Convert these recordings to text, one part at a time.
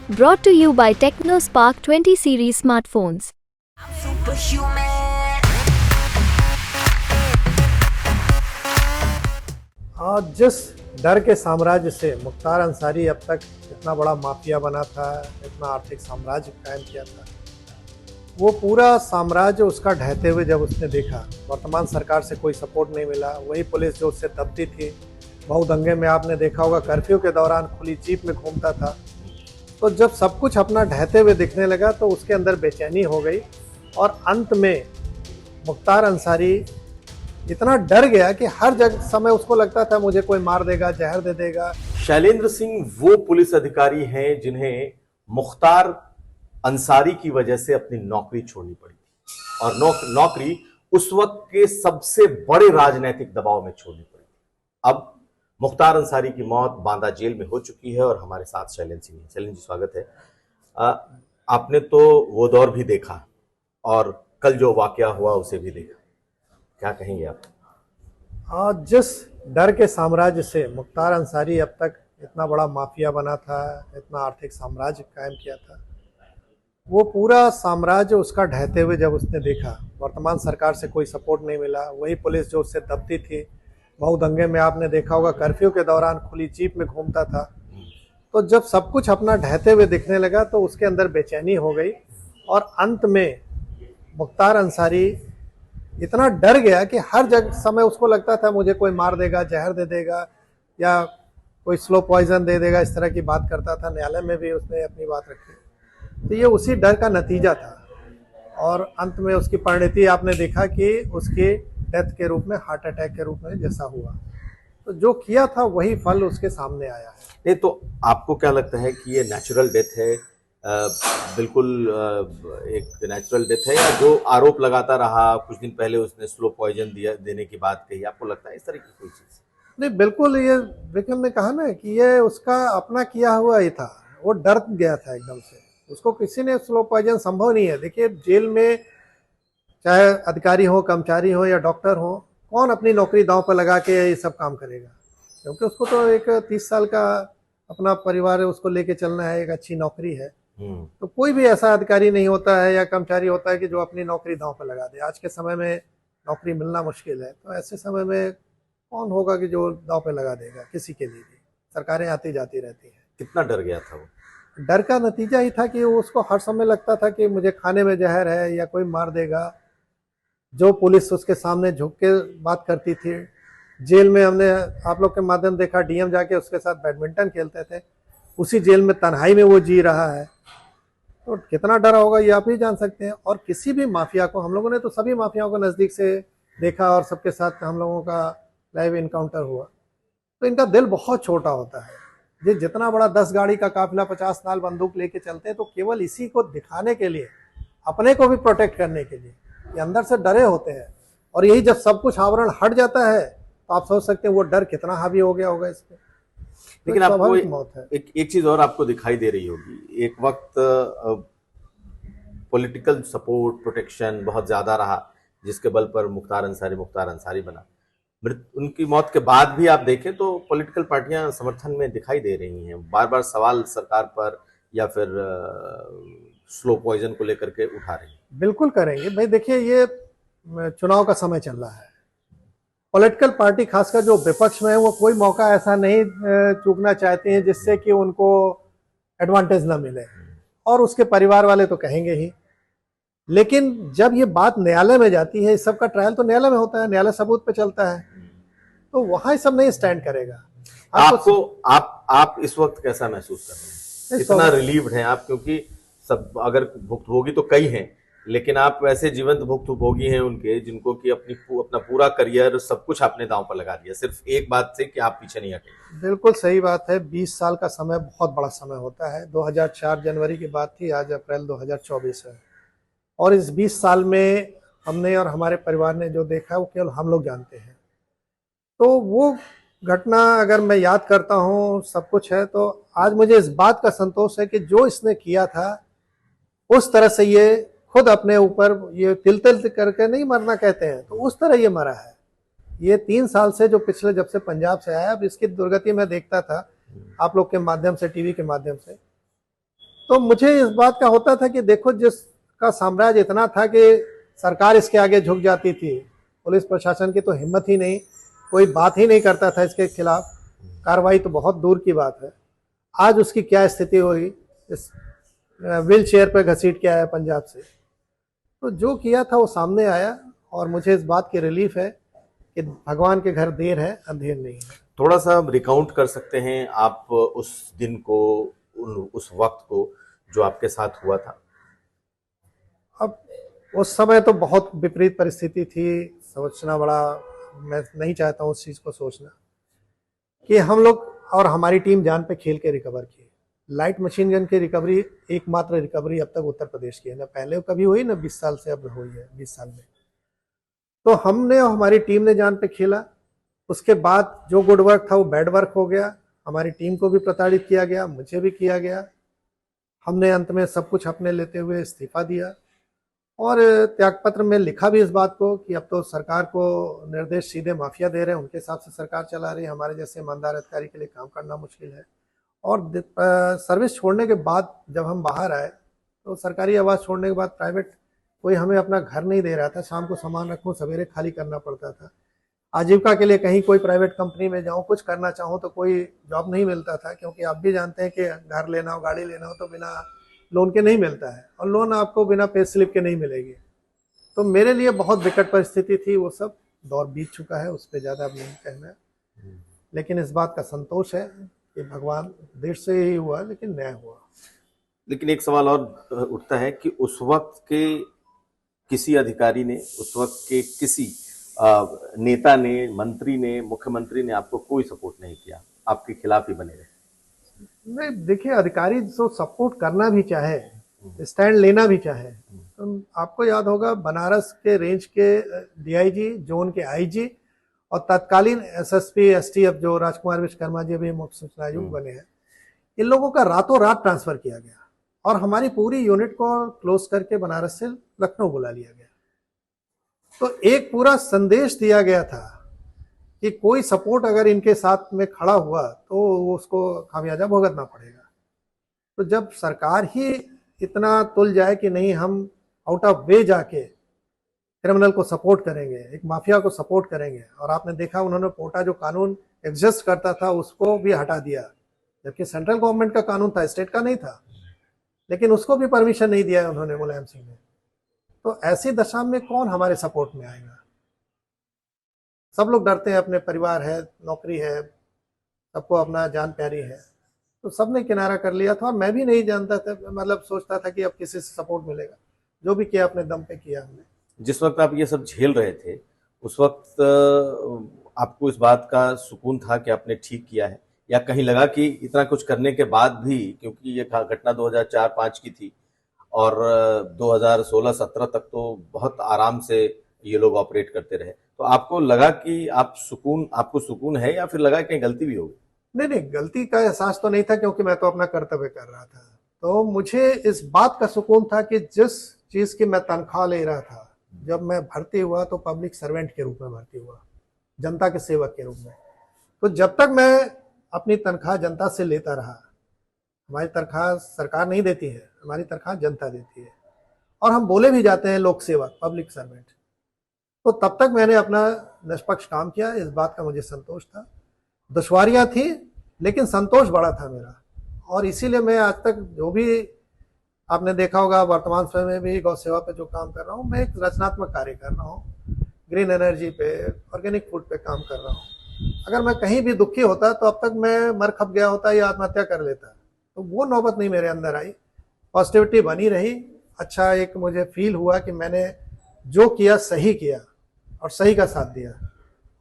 Brought to you by TechnoSpark 20 series smartphones. आज जिस डर के साम्राज्य से मुख्तार अंसारी अब तक इतना बड़ा माफिया बना था, इतना आर्थिक साम्राज्य कायम किया था, वो पूरा साम्राज्य उसका ढहते हुए जब उसने देखा, वर्तमान सरकार से कोई सपोर्ट नहीं मिला, वही पुलिस जो उससे दबती थी, बहु दंगे में आपने देखा होगा कर्फ्यू के दौरान खुली जीप में घूमता था, तो जब सब कुछ अपना ढहते हुए दिखने लगा तो उसके अंदर बेचैनी हो गई और अंत में मुख्तार अंसारी इतना डर गया कि हर जगह समय उसको लगता था मुझे कोई मार देगा, जहर दे देगा। शैलेंद्र सिंह वो पुलिस अधिकारी हैं जिन्हें मुख्तार अंसारी की वजह से अपनी नौकरी छोड़नी पड़ी थी और नौकरी उस वक्त के सबसे बड़े राजनीतिक दबाव में छोड़नी पड़ी थी। अब मुख्तार अंसारी की मौत बांदा जेल में हो चुकी है और हमारे साथ शैलेंद्र सिंह हैं। शैलेंद्र जी स्वागत है। आपने तो वो दौर भी देखा और कल जो वाकया हुआ उसे भी देखा, क्या कहेंगे आप? आज जिस डर के साम्राज्य से मुख्तार अंसारी अब तक इतना बड़ा माफिया बना था, इतना आर्थिक साम्राज्य कायम किया था, वो पूरा साम्राज्य उसका ढहते हुए जब उसने देखा, वर्तमान सरकार से कोई सपोर्ट नहीं मिला, वही पुलिस जो उससे दबती थी, बहु दंगे में आपने देखा होगा कर्फ्यू के दौरान खुली जीप में घूमता था, तो जब सब कुछ अपना ढहते हुए दिखने लगा तो उसके अंदर बेचैनी हो गई और अंत में मुख्तार अंसारी इतना डर गया कि हर जगह समय उसको लगता था मुझे कोई मार देगा, जहर दे देगा या कोई स्लो पॉइजन दे देगा, इस तरह की बात करता था। न्यायालय में भी उसने अपनी बात रखी, तो ये उसी डर का नतीजा था और अंत में उसकी परिणति आपने देखा कि उसकी डेथ के रूप में, हार्ट अटैक के रूप में जैसा हुआ, तो जो किया था वही फल उसके सामने आया है। नहीं तो आपको क्या लगता है कि ये नेचुरल डेथ है, बिल्कुल एक नेचुरल डेथ है, या जो आरोप लगाता रहा, कुछ दिन पहले उसने स्लो पॉइजन देने की बात कही, आपको लगता है इस तरह की कोई चीज? नहीं, बिल्कुल, ये विक्रम ने कहा ना कि ये उसका अपना किया हुआ ही था, वो डर गया था एकदम से, उसको किसी ने स्लो पॉइजन संभव नहीं है। देखिए जेल में चाहे अधिकारी हो, कर्मचारी हो या डॉक्टर हो, कौन अपनी नौकरी दांव पर लगा के ये सब काम करेगा, क्योंकि उसको तो एक 30 साल का अपना परिवार है, उसको लेके चलना है, एक अच्छी नौकरी है, तो कोई भी ऐसा अधिकारी नहीं होता है या कर्मचारी होता है कि जो अपनी नौकरी दांव पर लगा दे। आज के समय में नौकरी मिलना मुश्किल है, तो ऐसे समय में कौन होगा कि जो दांव पे लगा देगा किसी के लिए भी? सरकारें आती जाती रहती हैं। कितना डर गया था वो? डर का नतीजा ही था कि उसको हर समय लगता था कि मुझे खाने में जहर है या कोई मार देगा। जो पुलिस उसके सामने झुक के बात करती थी, जेल में हमने आप लोग के माध्यम देखा, डीएम जाके उसके साथ बैडमिंटन खेलते थे, उसी जेल में तन्हाई में वो जी रहा है, तो कितना डरा होगा ये आप ही जान सकते हैं। और किसी भी माफिया को, हम लोगों ने तो सभी माफियाओं को नज़दीक से देखा और सबके साथ हम लोगों का लाइव इनकाउंटर हुआ, तो इनका दिल बहुत छोटा होता है। ये जितना बड़ा 10 गाड़ी का काफिला 50 नाल बंदूक लेके चलते हैं तो केवल इसी को दिखाने के लिए, अपने को भी प्रोटेक्ट करने के लिए, ये अंदर से डरे होते हैं। और यही जब सब कुछ आवरण हट जाता है तो आप सोच सकते हैं वो डर कितना हावी हो गया होगा इस पे। लेकिन आपको मौत है। एक चीज और आपको दिखाई दे रही होगी, एक वक्त पॉलिटिकल सपोर्ट, प्रोटेक्शन बहुत ज्यादा रहा, जिसके बल पर मुख्तार अंसारी बना। उनकी मौत के बाद भी आप देखें तो पॉलिटिकल पार्टियां समर्थन में दिखाई दे रही हैं, बार बार सवाल सरकार पर या फिर स्लो पॉइजन को लेकर के उठा रही हैं। बिल्कुल करेंगे भाई, देखिए ये चुनाव का समय चल रहा है, पॉलिटिकल पार्टी खासकर जो विपक्ष में है वो कोई मौका ऐसा नहीं चूकना चाहते हैं जिससे कि उनको एडवांटेज ना मिले, और उसके परिवार वाले तो कहेंगे ही। लेकिन जब ये बात न्यायालय में जाती है, इस सब का ट्रायल तो न्यायालय में होता है, न्यायालय सबूत पे चलता है, तो वहां ये सब नहीं स्टैंड करेगा। आप इस वक्त कैसा महसूस कर रहे हैं? कितना रिलीव्ड हैं आप? क्योंकि सब अगर भुक्तभोगी तो कई हैं, लेकिन आप वैसे जीवंत भुक्तभोगी हैं उनके, जिनको कि अपना पूरा करियर सब कुछ आपने दांव पर लगा दिया सिर्फ एक बात से कि आप पीछे नहीं हटे। बिल्कुल सही बात है, 20 साल का समय बहुत बड़ा समय होता है। 2004 जनवरी की बात थी, आज अप्रैल 2024 है, और इस 20 साल में हमने और हमारे परिवार ने जो देखा है वो केवल हम लोग जानते हैं। तो वो घटना अगर मैं याद करता हूँ, सब कुछ है, तो आज मुझे इस बात का संतोष है कि जो इसने किया था उस तरह से ये खुद अपने ऊपर ये तिल तिल करके नहीं मरना कहते हैं, तो उस तरह ये मरा है। ये 3 साल से जो पिछले जब से पंजाब से आया, अब इसकी दुर्गति मैं देखता था आप लोग के माध्यम से, टीवी के माध्यम से, तो मुझे इस बात का होता था कि देखो, जिसका साम्राज्य इतना था कि सरकार इसके आगे झुक जाती थी, पुलिस प्रशासन की तो हिम्मत ही नहीं, कोई बात ही नहीं करता था इसके खिलाफ, कार्रवाई तो बहुत दूर की बात है। आज उसकी क्या स्थिति हुई, इस व्हील चेयर पर घसीट के आया पंजाब से। तो जो किया था वो सामने आया, और मुझे इस बात की रिलीफ है कि भगवान के घर देर है अंधेर नहीं है। थोड़ा सा रिकाउंट कर सकते हैं आप उस दिन को, उस वक्त को जो आपके साथ हुआ था? अब उस समय तो बहुत विपरीत परिस्थिति थी, सोचना बड़ा, मैं नहीं चाहता हूँ उस चीज़ को सोचना, कि हम लोग और हमारी टीम जान पे खेल के रिकवर की। लाइट मशीन गन की रिकवरी एकमात्र रिकवरी अब तक उत्तर प्रदेश की है, ना पहले कभी हुई, ना 20 साल से अब हुई है, 20 साल में। तो हमने और हमारी टीम ने जान पे खेला। उसके बाद जो गुड वर्क था वो बैड वर्क हो गया, हमारी टीम को भी प्रताड़ित किया गया, मुझे भी किया गया। हमने अंत में सब कुछ अपने लेते हुए इस्तीफा दिया, और त्यागपत्र में लिखा भी इस बात को कि अब तो सरकार को निर्देश सीधे माफिया दे रहे हैं, उनके हिसाब से सरकार चला रही है, हमारे जैसे ईमानदार अधिकारी के लिए काम करना मुश्किल है। और सर्विस छोड़ने के बाद जब हम बाहर आए, तो सरकारी आवास छोड़ने के बाद प्राइवेट कोई हमें अपना घर नहीं दे रहा था। शाम को सामान रखूं, सवेरे खाली करना पड़ता था। आजीविका के लिए कहीं कोई प्राइवेट कंपनी में जाऊं, कुछ करना चाहूं तो कोई जॉब नहीं मिलता था, क्योंकि आप भी जानते हैं कि घर लेना हो, गाड़ी लेना हो तो बिना लोन के नहीं मिलता है, और लोन आपको बिना पे स्लिप के नहीं मिलेगी। तो मेरे लिए बहुत विकट परिस्थिति थी। वो सब दौर बीत चुका है, उस पर ज़्यादा अब नहीं कहना है। लेकिन इस बात का संतोष है कि भगवान देर से ही हुआ, लेकिन न्याय हुआ। लेकिन एक सवाल और उठता है कि उस वक्त के किसी अधिकारी ने, उस वक्त के किसी नेता ने, मंत्री ने, मुख्यमंत्री ने आपको कोई सपोर्ट नहीं किया, आपके खिलाफ ही बने रहे? नहीं, देखिए, अधिकारी जो सपोर्ट करना भी चाहे, स्टैंड लेना भी चाहे, तो आपको याद होगा बनारस के रेंज के डीआईजी, जोन के आईजी और तत्कालीन एसएसपी एसटीएफ जो राजकुमार विश्वकर्मा जी भी मुख्य सूचना आयुक्त बने हैं, इन लोगों का रातों रात ट्रांसफर किया गया, और हमारी पूरी यूनिट को क्लोज करके बनारस से लखनऊ बुला लिया गया। तो एक पूरा संदेश दिया गया था कि कोई सपोर्ट अगर इनके साथ में खड़ा हुआ तो उसको खामियाजा भुगतना पड़ेगा। तो जब सरकार ही इतना तुल जाए कि नहीं, हम आउट ऑफ वे जाके क्रिमिनल को सपोर्ट करेंगे, एक माफिया को सपोर्ट करेंगे, और आपने देखा उन्होंने पोटा जो कानून एग्जिस्ट करता था उसको भी हटा दिया, जबकि सेंट्रल गवर्नमेंट का कानून था, स्टेट का नहीं था, लेकिन उसको भी परमिशन नहीं दिया उन्होंने, मुलायम सिंह ने। तो ऐसी दशा में कौन हमारे सपोर्ट में आएगा? सब लोग डरते हैं, अपने परिवार है, नौकरी है, सबको अपना जान प्यारी है, तो सबने किनारा कर लिया था। और मैं भी नहीं जानता था, मतलब सोचता था कि अब किसी से सपोर्ट मिलेगा। जो भी किया अपने दम पे किया हमने। जिस वक्त आप ये सब झेल रहे थे, उस वक्त आपको इस बात का सुकून था कि आपने ठीक किया है, या कहीं लगा कि इतना कुछ करने के बाद भी, क्योंकि ये घटना 2004-05 की थी और 2016-17 तक तो बहुत आराम से ये लोग ऑपरेट करते रहे, तो आपको लगा कि आपको सुकून है, या फिर लगा कहीं गलती भी होगी? नहीं नहीं, गलती का एहसास तो नहीं था, क्योंकि मैं तो अपना कर्तव्य कर रहा था। तो मुझे इस बात का सुकून था कि जिस चीज की मैं तनख्वाह ले रहा था, जब मैं भर्ती हुआ तो पब्लिक सर्वेंट के रूप में भर्ती हुआ, जनता के सेवक के रूप में। तो जब तक मैं अपनी तनख्वाह जनता से लेता रहा, हमारी तनख्वाह सरकार नहीं देती है, हमारी तनख्वाह जनता देती है, और हम बोले भी जाते हैं लोक सेवक, पब्लिक सर्वेंट, तो तब तक मैंने अपना निष्पक्ष काम किया। इस बात का मुझे संतोष था। दुश्वारियां थी, लेकिन संतोष बड़ा था मेरा, और इसीलिए मैं आज तक जो भी आपने देखा होगा, वर्तमान समय में भी गौ सेवा पे जो काम कर रहा हूँ, मैं एक रचनात्मक कार्य कर रहा हूँ, ग्रीन एनर्जी पे, ऑर्गेनिक फूड पे काम कर रहा हूँ। अगर मैं कहीं भी दुखी होता तो अब तक मैं मर खप गया होता या आत्महत्या कर लेता, तो वो नौबत नहीं मेरे अंदर आई। पॉजिटिविटी बनी रही। अच्छा, एक मुझे फील हुआ कि मैंने जो किया सही किया और सही का साथ दिया,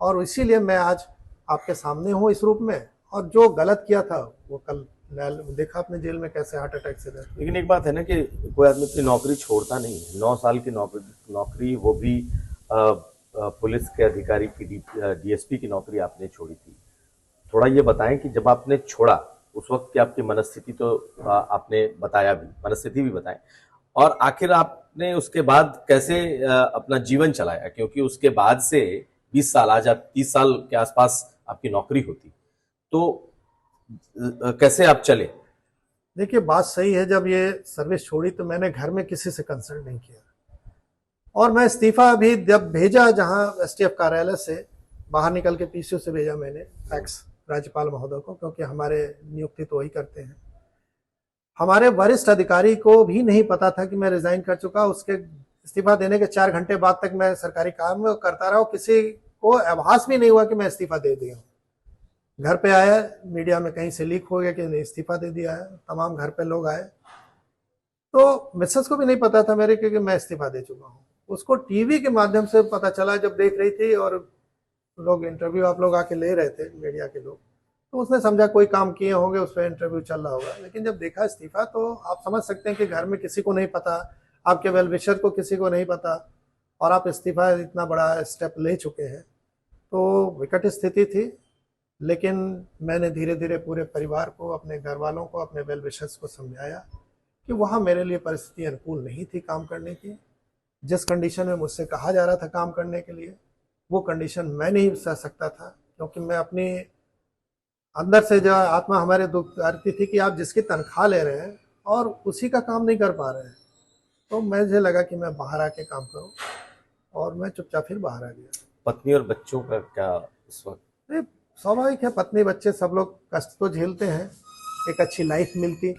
और इसीलिए मैं आज आपके सामने हूँ इस रूप में। और जो गलत किया था वो कल देखा आपने जेल में कैसे हार्ट अटैक से था। लेकिन एक बात है ना कि कोई आदमी अपनी नौकरी छोड़ता नहीं है। 9 साल की नौकरी, वो भी पुलिस के अधिकारी की, डीएसपी की नौकरी आपने छोड़ी थी। थोड़ा ये बताएं कि जब आपने छोड़ा उस वक्त की आपकी मनस्थिति, तो आपने बताया भी, मनस्थिति भी बताएं, और आखिर आपने उसके बाद कैसे अपना जीवन चलाया, क्योंकि उसके बाद से 20 साल, आज आप 30 साल के आसपास आपकी नौकरी होती, तो कैसे आप चले? देखिए बात सही है, जब ये सर्विस छोड़ी तो मैंने घर में किसी से कंसल्ट नहीं किया, और मैं इस्तीफा भी जब भेजा जहां एसटीएफ कार्यालय से बाहर निकल के पीसीओ से भेजा मैंने फैक्स राज्यपाल महोदय को, क्योंकि हमारे नियुक्ति तो वही करते हैं। हमारे वरिष्ठ अधिकारी को भी नहीं पता था कि मैं रिजाइन कर चुका। उसके इस्तीफा देने के 4 घंटे बाद तक मैं सरकारी काम में करता रहा, किसी को आभास भी नहीं हुआ कि मैं इस्तीफा दे दिया हूँ। घर पे आया, मीडिया में कहीं से लीक हो गया कि इस्तीफा दे दिया है, तमाम घर पे लोग आए, तो मिसेस को भी नहीं पता था मेरे कि मैं इस्तीफा दे चुका हूँ। उसको टीवी के माध्यम से पता चला जब देख रही थी, और लोग इंटरव्यू आप लोग आके ले रहे थे मीडिया के लोग, तो उसने समझा कोई काम किए होंगे, उस पर इंटरव्यू चल रहा होगा। लेकिन जब देखा इस्तीफा तो आप समझ सकते हैं कि घर में किसी को नहीं पता, आपके वेल विशर को किसी को नहीं पता, और आप इस्तीफा इतना बड़ा स्टेप ले चुके हैं, तो विकट स्थिति थी। लेकिन मैंने धीरे धीरे पूरे परिवार को, अपने घर वालों को, अपने वेल विशर्स को समझाया कि वहाँ मेरे लिए परिस्थिति अनुकूल नहीं थी काम करने की। जिस कंडीशन में मुझसे कहा जा रहा था काम करने के लिए, वो कंडीशन मैं नहीं सह सकता था, क्योंकि मैं अपनी अंदर से जो आत्मा हमारे दुख करती थी कि आप जिसकी तनख्वाह ले रहे हैं और उसी का काम नहीं कर पा रहे हैं। तो मुझे लगा कि मैं बाहर आके काम करूं, और मैं चुपचाप फिर बाहर आ गया। पत्नी और बच्चों का क्या इस वक्त? नहीं, स्वाभाविक है, पत्नी बच्चे सब लोग कष्ट तो झेलते हैं, एक अच्छी लाइफ मिलती।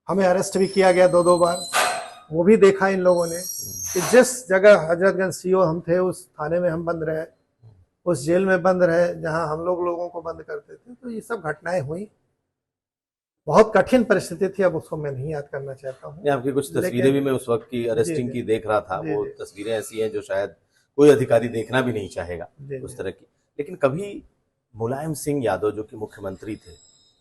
हमें अरेस्ट भी किया गया 2-2 बार, वो भी देखा इन लोगों ने कि जिस जगह हजरतगंज सीओ हम थे, उस थाने में हम बंद रहे, उस जेल में बंद रहे जहां हम लोगों को बंद करते थे। तो ये सब घटनाएं हुई, बहुत कठिन परिस्थिति थी, अब उसको मैं नहीं याद करना चाहता हूँ। आपकी कुछ तस्वीरें भी मैं उस वक्त की अरेस्टिंग जी, की देख रहा था, जी, वो जी। तस्वीरें ऐसी हैं जो शायद कोई अधिकारी देखना भी नहीं चाहेगा, जी, उस जी। तरह की। लेकिन कभी मुलायम सिंह यादव जो कि मुख्यमंत्री थे,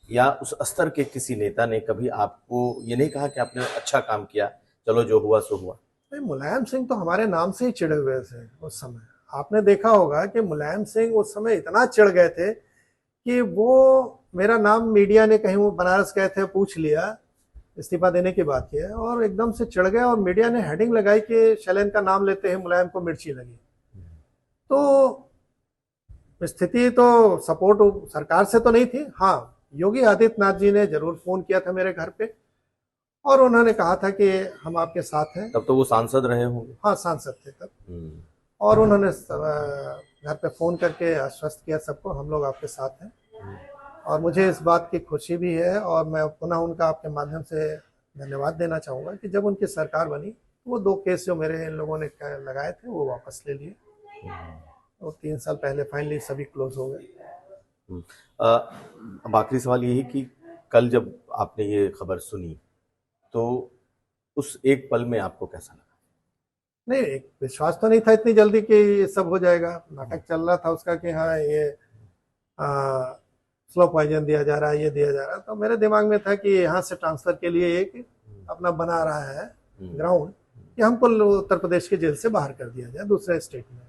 या उस स्तर के किसी नेता ने कभी आपको ये नहीं कहा कि आपने अच्छा काम किया, चलो जो हुआ सो हुआ? नहीं, मुलायम सिंह तो हमारे नाम से ही चिढ़े हुए थे उस समय। आपने देखा होगा कि मुलायम सिंह उस समय इतना चिढ़ गए थे कि वो मेरा नाम, मीडिया ने कहीं, वो बनारस गए थे, पूछ लिया, इस्तीफा देने की बात है, और एकदम से चिढ़ गए, और मीडिया ने हेडिंग लगाई कि शैलेन का नाम लेते हैं मुलायम को मिर्ची लगी। तो स्थिति तो सपोर्ट सरकार से तो नहीं थी। हाँ, योगी आदित्यनाथ जी ने जरूर फोन किया था मेरे घर पे, और उन्होंने कहा था कि हम आपके साथ हैं। तब तो वो सांसद रहे होंगे। हाँ, सांसद थे तब, और उन्होंने घर पे फोन करके आश्वस्त किया सबको, हम लोग आपके साथ हैं। और मुझे इस बात की खुशी भी है, और मैं पुनः उनका आपके माध्यम से धन्यवाद देना चाहूँगा कि जब उनकी सरकार बनी, वो 2 केस जो मेरे इन लोगों ने लगाए थे वो वापस ले लिए, और 3 साल पहले फाइनली सभी क्लोज हो गए। अब आखिरी सवाल यही कि कल जब आपने ये खबर सुनी तो उस एक पल में आपको कैसा लगा? नहीं, एक विश्वास तो नहीं था इतनी जल्दी कि ये सब हो जाएगा। नाटक चल रहा था उसका कि हाँ ये स्लो पॉइजन दिया जा रहा है, ये दिया जा रहा है। तो मेरे दिमाग में था कि यहाँ से ट्रांसफर के लिए एक अपना बना रहा है ग्राउंड, कि हमको उत्तर प्रदेश की जेल से बाहर कर दिया जाए दूसरे स्टेट में।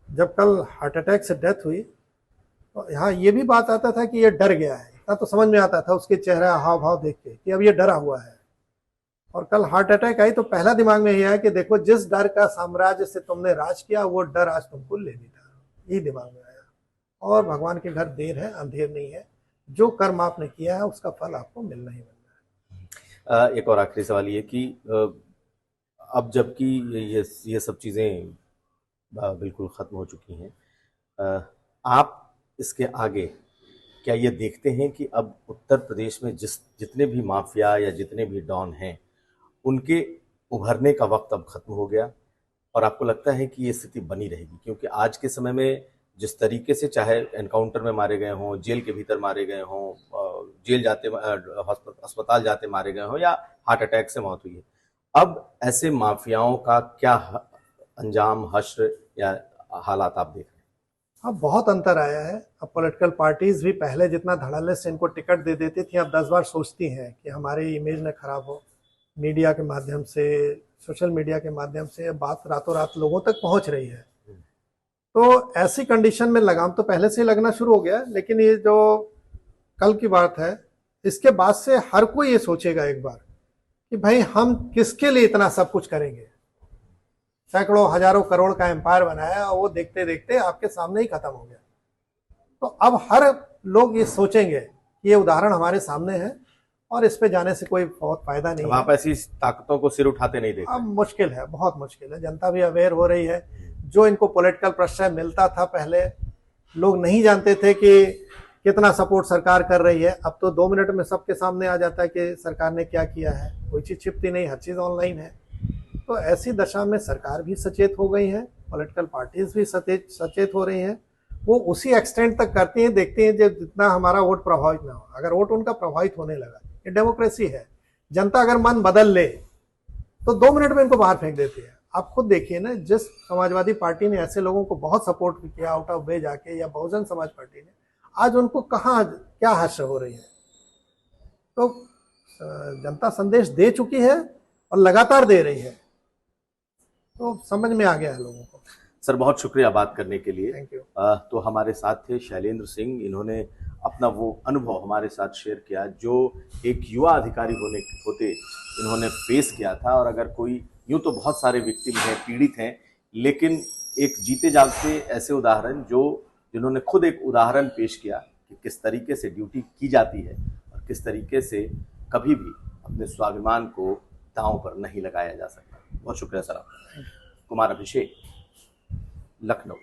जब कल हार्ट अटैक से डेथ हुई, तो यहाँ ये भी बात आता था कि ये डर गया है, इतना तो समझ में आता था उसके चेहरा हाव भाव देख के कि अब ये डरा हुआ है। और कल हार्ट अटैक आई तो पहला दिमाग में ये आया कि देखो, जिस डर का साम्राज्य से तुमने राज किया, वो डर आज तुमको ले लेगा, ये दिमाग में आया। और भगवान के घर देर है अंधेर नहीं है, जो कर्म आपने किया है उसका फल आपको मिलना ही मिलना है। एक और आखिरी सवाल ये कि अब जबकि ये सब चीज़ें बिल्कुल ख़त्म हो चुकी हैं, आप इसके आगे क्या ये देखते हैं कि अब उत्तर प्रदेश में जितने भी माफिया या जितने भी डॉन हैं, उनके उभरने का वक्त अब खत्म हो गया, और आपको लगता है कि ये स्थिति बनी रहेगी? क्योंकि आज के समय में जिस तरीके से, चाहे एनकाउंटर में मारे गए हों, जेल के भीतर मारे गए हों, जेल जाते, अस्पताल जाते मारे गए हों, या हार्ट अटैक से मौत हुई है, अब ऐसे माफियाओं का क्या अंजाम, हश्र या हालात आप देख रहे हैं? हाँ, बहुत अंतर आया है। अब पॉलिटिकल पार्टीज भी पहले जितना धड़ल्ले से इनको टिकट दे देती थी, अब 10 बार सोचती हैं कि हमारी इमेज न खराब हो। मीडिया के माध्यम से, सोशल मीडिया के माध्यम से बात रातों रात लोगों तक पहुंच रही है। तो ऐसी कंडीशन में लगाम तो पहले से ही लगना शुरू हो गया, लेकिन ये जो कल की बात है, इसके बाद से हर कोई ये सोचेगा एक बार कि भाई हम किसके लिए इतना सब कुछ करेंगे। सैकड़ों हजारों करोड़ का एम्पायर बनाया, और वो देखते देखते आपके सामने ही खत्म हो गया। तो अब हर लोग ये सोचेंगे ये उदाहरण हमारे सामने है और इस पे जाने से कोई बहुत फायदा नहीं अब है। आप ऐसी ताकतों को सिर उठाते नहीं देखते। अब मुश्किल है, बहुत मुश्किल है। जनता भी अवेयर हो रही है। जो इनको पॉलिटिकल प्रश्रय मिलता था पहले, लोग नहीं जानते थे कि कितना सपोर्ट सरकार कर रही है। अब तो 2 मिनट में सबके सामने आ जाता है कि सरकार ने क्या किया है, कोई चीज छिपती नहीं, हर चीज ऑनलाइन है। तो ऐसी दशा में सरकार भी सचेत हो गई है, पॉलिटिकल पार्टीज भी सचेत हो रही हैं। वो उसी एक्सटेंट तक करती हैं, देखती हैं जितना हमारा वोट प्रभावित ना हो। अगर वोट उनका प्रभावित होने लगा, ये डेमोक्रेसी है, जनता अगर मन बदल ले तो 2 मिनट में इनको बाहर फेंक देती है। आप खुद देखिए ना, जिस समाजवादी पार्टी ने ऐसे लोगों को बहुत सपोर्ट किया आउट ऑफ वे जाके, या बहुजन समाज पार्टी ने, आज उनको कहाँ क्या हर्ष हो रही है। तो जनता संदेश दे चुकी है और लगातार दे रही है, तो समझ में आ गया है लोगों को। सर बहुत शुक्रिया बात करने के लिए। Thank you. तो हमारे साथ थे शैलेंद्र सिंह, इन्होंने अपना वो अनुभव हमारे साथ शेयर किया जो एक युवा अधिकारी होते इन्होंने फेस किया था। और अगर कोई, यूं तो बहुत सारे विक्टिम हैं, पीड़ित हैं, लेकिन एक जीते जागते ऐसे उदाहरण जिन्होंने खुद एक उदाहरण पेश किया कि किस तरीके से ड्यूटी की जाती है और किस तरीके से कभी भी अपने स्वाभिमान को दांव पर नहीं लगाया जा सकता। बहुत शुक्रिया सर आपका। कुमार अभिषेक, लखनऊ।